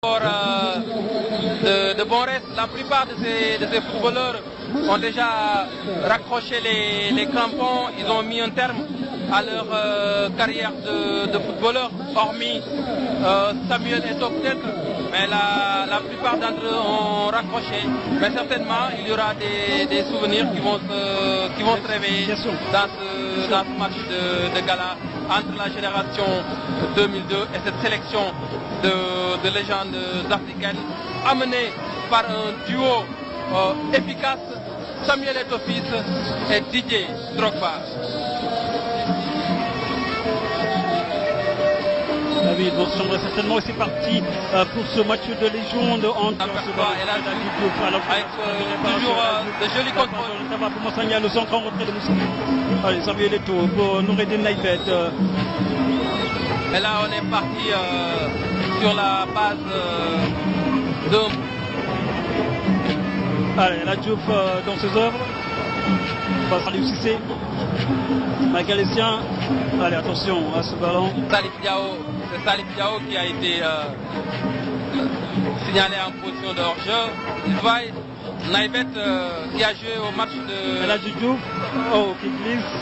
De bons restes. La plupart de ces footballeurs ont déjà raccroché les crampons, ils ont mis un terme à leur carrière de footballeur, hormis Samuel Eto'o peut-être, mais la plupart d'entre eux ont raccroché. Mais certainement, il y aura des souvenirs qui vont se réveiller dans ce match de gala entre la génération 2002 et cette sélection de légendes africaines amenée par un duo efficace, Samuel Eto'o et Didier Drogba. David vont se chambrer certainement et c'est parti pour ce match de légende entre avec toujours de jolis contrôles. Ça va pour Monsagna, le centre en retrait de Moussa. Allez, Samuel Eto'o pour Noureddin Naïbet. Et là on est parti sur la base de... Allez, la Diouf dans ses œuvres. Passe à Cissé. Magalessien. Allez, attention à ce ballon. C'est Salif Diao qui a été signalé en position de hors-jeu. Naïbet qui a joué au match de... Et la Diouf, qui glisse.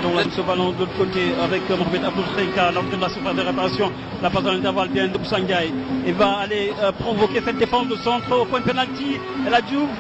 Donc ce ballon de l'autre côté avec Mohamed Aboutrika, l'entrée de la surface de réparation, la passe dans l'intervalle bien de Boussangaï. Il va aller provoquer cette défense de centre au point de pénalty. Et la Diouf,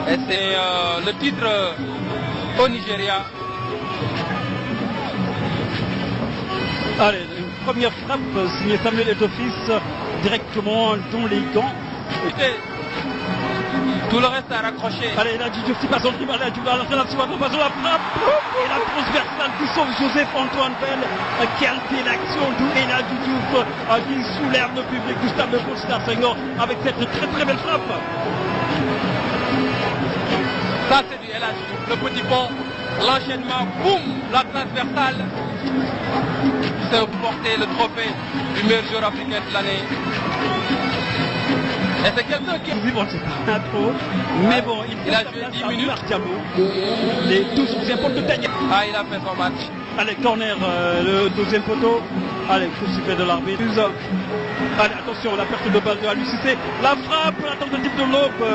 Et c'est le titre au Nigeria. Allez, une première frappe signée Samuel Eto'o directement dans les gants. Tout le reste a raccroché. Allez, la Diouf qui passe en tribunal, la Diouf à l'entrée, la frappe. Et la transversale qui sauve Joseph-Antoine Bell. Quelle belle action de la Diouf qui soulève le public du stade de Léopold Senghor avec cette très très belle frappe. Ça c'est du LH, le petit pont, l'enchaînement, boum, la transversale. C'est porter le trophée du meilleur joueur africain de l'année. Et c'est quelqu'un qui... Pas trop, mais bon, il a joué 10 minutes. Les 12e poteaux de Daniel. Ah, il a fait son match. Allez, corner, le 12e poteau. Allez, coup sifflet de l'arbitre. Allez, attention, la perte de balle de Alucissé. La frappe, la tentative de l'aube.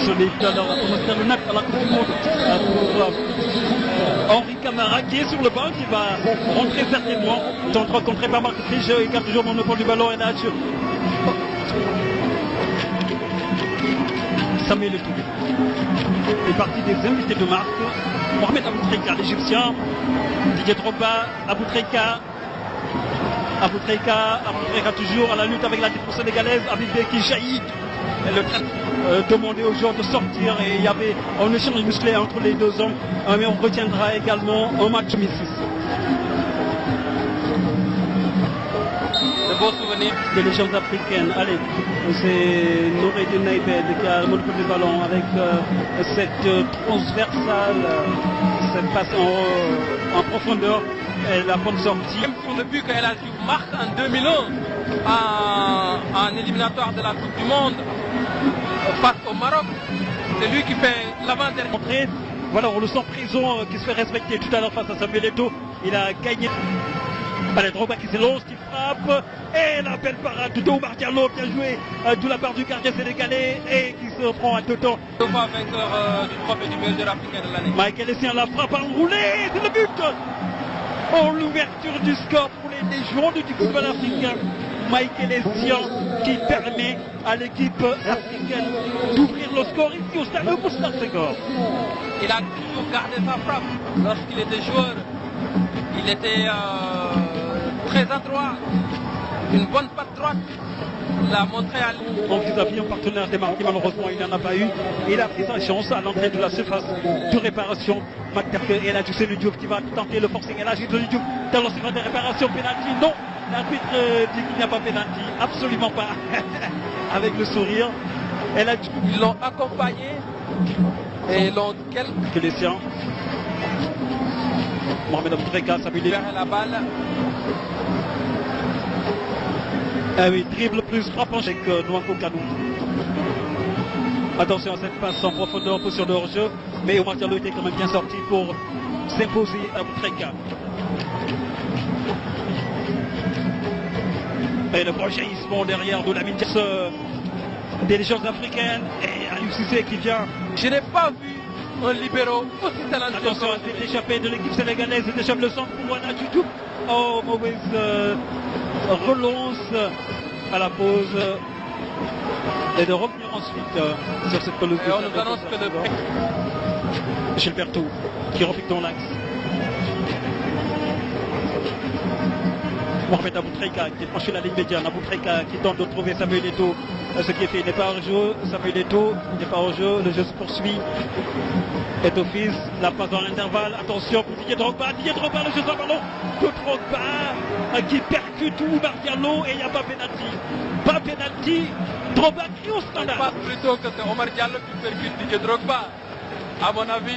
Solide dans le net à la Coupe du Monde pour Henri Camara qui est sur le banc, qui va rentrer certainement. Tentera contré par Marc Trige, il garde toujours le monopole du ballon. Et là, Samuel Eto'o est parti des invités de marque. Mohamed Aboutrika, l'Égyptien. Didier Drogba, Aboutrika toujours à la lutte avec la défense sénégalaise. Abidé qui jaillit. Le demandait aux joueurs de sortir et il y avait un échange musclé entre les deux hommes. Mais on retiendra également un match 2006. De beaux souvenirs. Des légendes africaines. Allez, c'est Noureddin Naïbet qui a le monopole du ballon avec cette transversale, cette passe en profondeur et la bonne sortie. Même sur le but qu'elle a marque en 2001 en éliminatoire de la Coupe du Monde face au Maroc, c'est lui qui fait l'avant-dernier. Voilà, on le sent prison qui se fait respecter tout à l'heure face à Samuel Eto'o. Il a gagné. Allez, Drogba qui s'élance, qui frappe. Et la belle parade de Omar Diallo, bien joué de la part du gardien sénégalais et qui se prend à deux temps. Deux fois vainqueur du trophée du meilleur joueur africain de l'année. Michael Essien la frappe enroulée, c'est le but. Oh, l'ouverture du score pour les légendes du football africain. Michael Essien qui permet à l'équipe africaine d'ouvrir le score ici au stade de Léopold Senghor. Il a toujours gardé sa frappe lorsqu'il était joueur. Il était très adroit, une bonne patte droite. La montré à lui. Donc ils avaient un partenaire démarqué, malheureusement il n'en a pas eu. Il a pris sa chance à l'entrée de la surface de réparation. Et là, c'est le Diouf qui va tenter le forcing. Et là, c'est le Diouf dans la surface de réparation. Pénalty, non. L'arbitre dit qu'il n'y a pas pénalty. Absolument pas. Avec le sourire. Et là, ils l'ont accompagné. Et l'ont que les siens. Mohamed Aboutrika, ça lui libère la balle. Ah oui, dribble plus frappe avec Nwanko Kanou. Attention à cette passe en profondeur, position de hors-jeu. Mais Omar Diallo était quand même bien sorti pour s'imposer à Aboutrika. Et le gros jaillissement derrière de la Diasse des légendes africaines. Et Aliou Cissé qui vient. Je n'ai pas vu un libéro aussi talentueux. Attention à cette échappée de l'équipe sénégalaise. Échappe le centre pour Wana Djoudjouf. Oh, mauvaise relance à la pause. Et de revenir ensuite sur cette pelouse. Et on nous annonce que le Gilberto qui repique dans l'axe. Mohamed Aboutreika qui franchit la ligne médiane. Aboutreika qui tente de trouver Samuel Eto'o. Ce qui est fait, il n'est pas hors jeu. Samuel Eto'o n'est pas hors jeu. Le jeu se poursuit. Eto'o fils, la passe dans l'intervalle. Attention pour Didier Drogba. Didier Drogba, le jeu sur le ballon de Drogba qui percute Oumar Diallo et il n'y a pas pénalty. Pas pénalty. Drogba crie au standard. Je pense plutôt que c'est Omar Diallo qui percute Didier Drogba. À mon avis,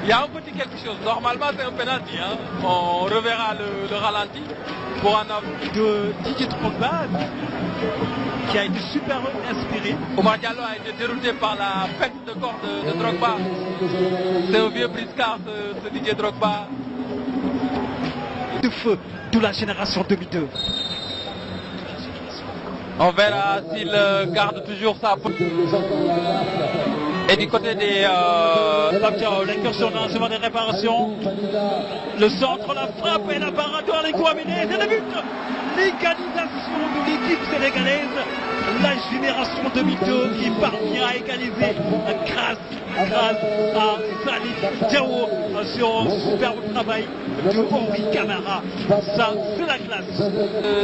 il y a un petit quelque chose. Normalement, c'est un penalty. Hein. On reverra le ralenti pour un homme de Didier Drogba qui a été super inspiré. Omar Diallo a été dérouté par la fête de corps de Drogba. C'est un vieux briscard, ce Didier Drogba. De feu de la génération 2002. On verra s'il garde toujours sa peau. Et du côté des l'incursion dans le chemin des réparations. Le centre, la frappe et la parade les Kouamine. C'est le but. L'égalisation de l'équipe sénégalaise. La génération 2002 qui parvient à égaliser grâce à Salif Diao sur un superbe travail de Henri Camara. Ça, c'est la classe.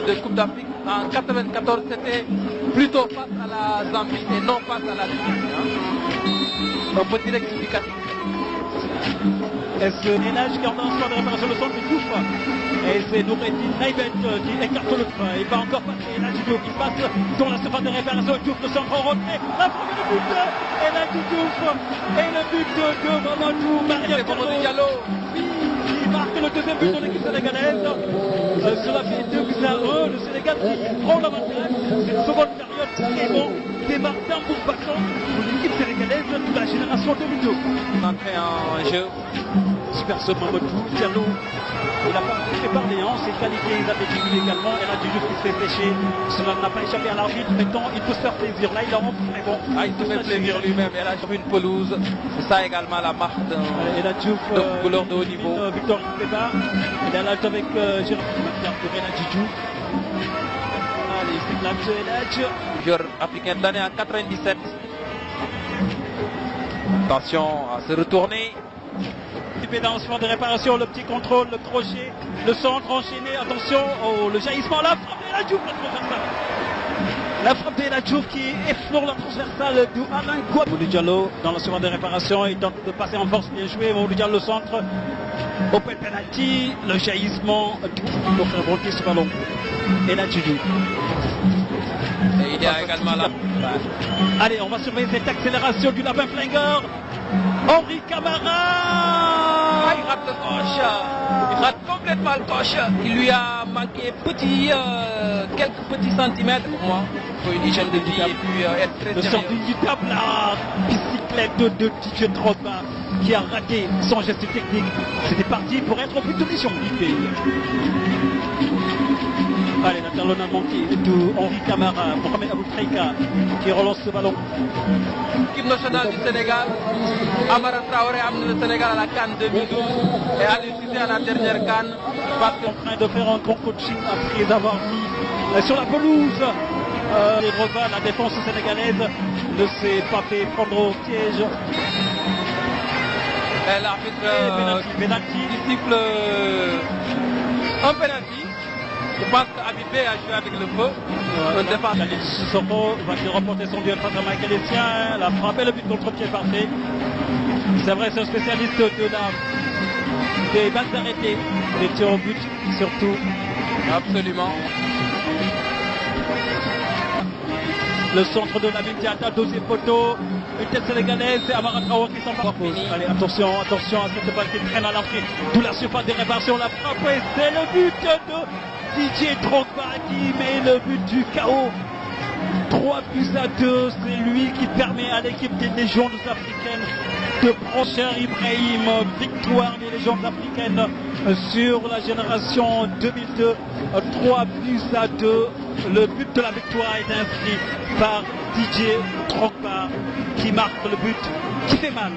De Coupe d'Afrique en 94, c'était plutôt face à la Zambie et non face à la Tunisie. Hein. Un petit explicatif. Est-ce que Nage qui est en train de réparation le centre qui touche? Et c'est Noureddin Naïbet qui écarte le frein. Il va encore passer. Nage Diouf qui passe dans la surface de réparation. Diouf le centre en retrait. La première but. Et Nage Diouf. Et le but de Mamadou Maria Diallo. Il marque le deuxième but de l'équipe sénégalaise. Cela fait 2-1. Le Sénégal qui prend l'avantage. C'est une seconde période qui bon. Démarre tambour battant pour l'équipe sénégalaise de la génération 2002. Entrée en jeu. Super ce Mamadou Diallo. Il n'a pas fait parler, c'est qualifié, il a été tué également. Et là, Diouf qui se fait pêcher. Cela n'a pas échappé à l'arbitre. Maintenant, il peut se faire plaisir. Là, il a rentré. Mais bon, il se fait plaisir lui-même. Et là, sur une pelouse. C'est ça également la marque d'un footballeur de haut niveau. Victor Ipeba. Il est à l'alto avec Jérôme Leclerc pour Renati Diouf. Allez, c'est Ladj. Joueur africain de l'année en 97. Attention à se retourner. Dans ce point de réparation, le petit contrôle, le crochet, le centre enchaîné, attention, le jaillissement, la frappe de la Diouf, la transversale. La frappe de la Diouf qui effleure la transversale de Alain Gouap. Mamadou Diallo dans le second de réparation, il tente de passer en force, bien joué. Mamadou Diallo le centre, open penalty, le jaillissement pour faire volter ce ballon. Et la Diouf. Et il y a également là. Allez, on va surveiller cette accélération du lapin flingueur. Henri Camara. Il rate le coche. Il rate complètement le coche. Il lui a manqué quelques petits centimètres pour moi. Il faut une hygiène de vie et puis être très le sérieux. sorti du table, la bicyclette de Didier Drogba qui a raté son geste technique. C'était parti pour être au but de mission du pays. Allez, la talonne a manqué de Henri Camara, Mohamed Aboutreika qui relance ce ballon. L'équipe nationale du Sénégal, Amara Traoré a amené le Sénégal à la CAN 2012 et Aliou Cissé à la dernière CAN. Parce qu'on est en train de faire un grand coaching après avoir mis sur la pelouse les repas, la défense sénégalaise ne s'est pas fait prendre au piège. L'arbitre siffle un penalty. Je pense qu'Habibé a joué avec le feu. Un défenseur. Sissoko va-t-il remporter son duel face à Michael Essien? La frappe et le but contre-pied parfait. C'est vrai, c'est un spécialiste des balles arrêtées, des tirs au but surtout. Absolument. Le centre de la Diatta, deuxième poteau. Une tête sénégalaise, c'est Amara Traoré qui s'en va. Allez, attention à cette balle qui traîne à l'entrée. D'où la surface des réparations, la frappe et c'est le but de Didier Drogba qui met le but du chaos. 3-2, c'est lui qui permet à l'équipe des légendes africaines de prochain Ibrahim. Victoire des légendes africaines sur la génération 2002. 3-2. Le but de la victoire est inscrit par Didier Drogba qui marque le but qui fait mal.